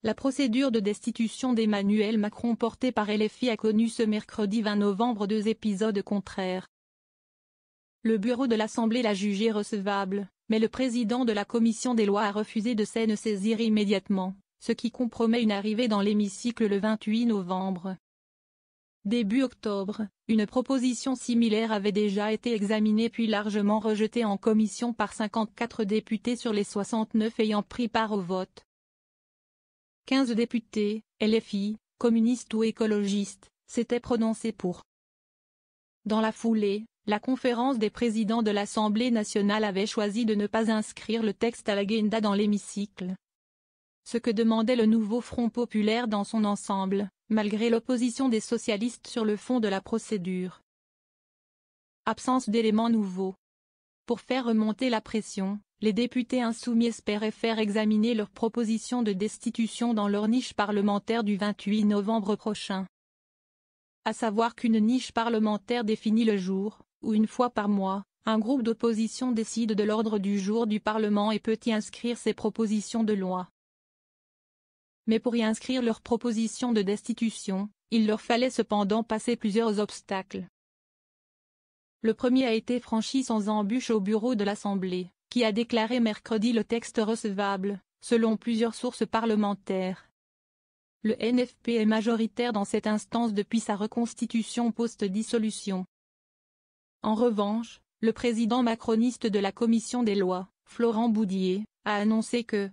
La procédure de destitution d'Emmanuel Macron portée par LFI a connu ce mercredi 20 novembre 2 épisodes contraires. Le bureau de l'Assemblée l'a jugé recevable, mais le président de la commission des lois a refusé de s'en saisir immédiatement, ce qui compromet une arrivée dans l'hémicycle le 28 novembre. Début octobre, une proposition similaire avait déjà été examinée puis largement rejetée en commission par 54 députés sur les 69 ayant pris part au vote. 15 députés, LFI, communistes ou écologistes, s'étaient prononcés pour. Dans la foulée, la conférence des présidents de l'Assemblée nationale avait choisi de ne pas inscrire le texte à l'agenda dans l'hémicycle. Ce que demandait le nouveau Front populaire dans son ensemble, malgré l'opposition des socialistes sur le fond de la procédure. Absence d'éléments nouveaux. Pour faire remonter la pression, les députés insoumis espéraient faire examiner leur proposition de destitution dans leur niche parlementaire du 28 novembre prochain. À savoir qu'une niche parlementaire définit le jour, où une fois par mois, un groupe d'opposition décide de l'ordre du jour du Parlement et peut y inscrire ses propositions de loi. Mais pour y inscrire leur proposition de destitution, il leur fallait cependant passer plusieurs obstacles. Le premier a été franchi sans embûche au bureau de l'Assemblée, qui a déclaré mercredi le texte recevable, selon plusieurs sources parlementaires. Le NFP est majoritaire dans cette instance depuis sa reconstitution post-dissolution. En revanche, le président macroniste de la commission des lois, Florent Boudié, a annoncé que,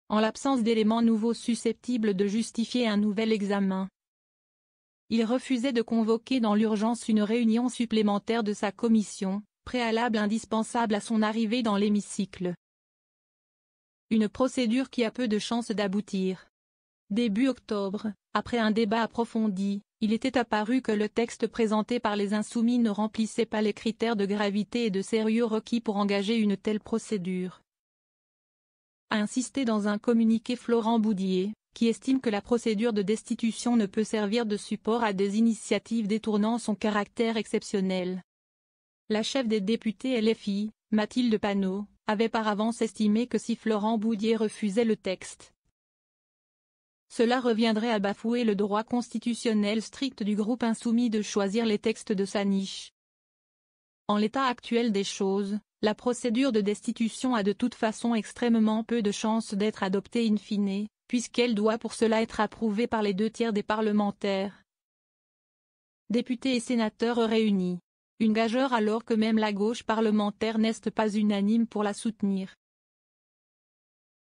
en l'absence d'éléments nouveaux susceptibles de justifier un nouvel examen, il refusait de convoquer dans l'urgence une réunion supplémentaire de sa commission, préalable indispensable à son arrivée dans l'hémicycle. Une procédure qui a peu de chances d'aboutir. Début octobre, après un débat approfondi, il était apparu que le texte présenté par les Insoumis ne remplissait pas les critères de gravité et de sérieux requis pour engager une telle procédure. A insisté dans un communiqué Florent Boudié, qui estime que la procédure de destitution ne peut servir de support à des initiatives détournant son caractère exceptionnel. La chef des députés LFI, Mathilde Panot, avait par avance estimé que si Florent Boudié refusait le texte, cela reviendrait à bafouer le droit constitutionnel strict du groupe insoumis de choisir les textes de sa niche. En l'état actuel des choses, la procédure de destitution a de toute façon extrêmement peu de chances d'être adoptée in fine, puisqu'elle doit pour cela être approuvée par les 2/3 des parlementaires. Députés et sénateurs réunis. Une gageure alors que même la gauche parlementaire n'est pas unanime pour la soutenir.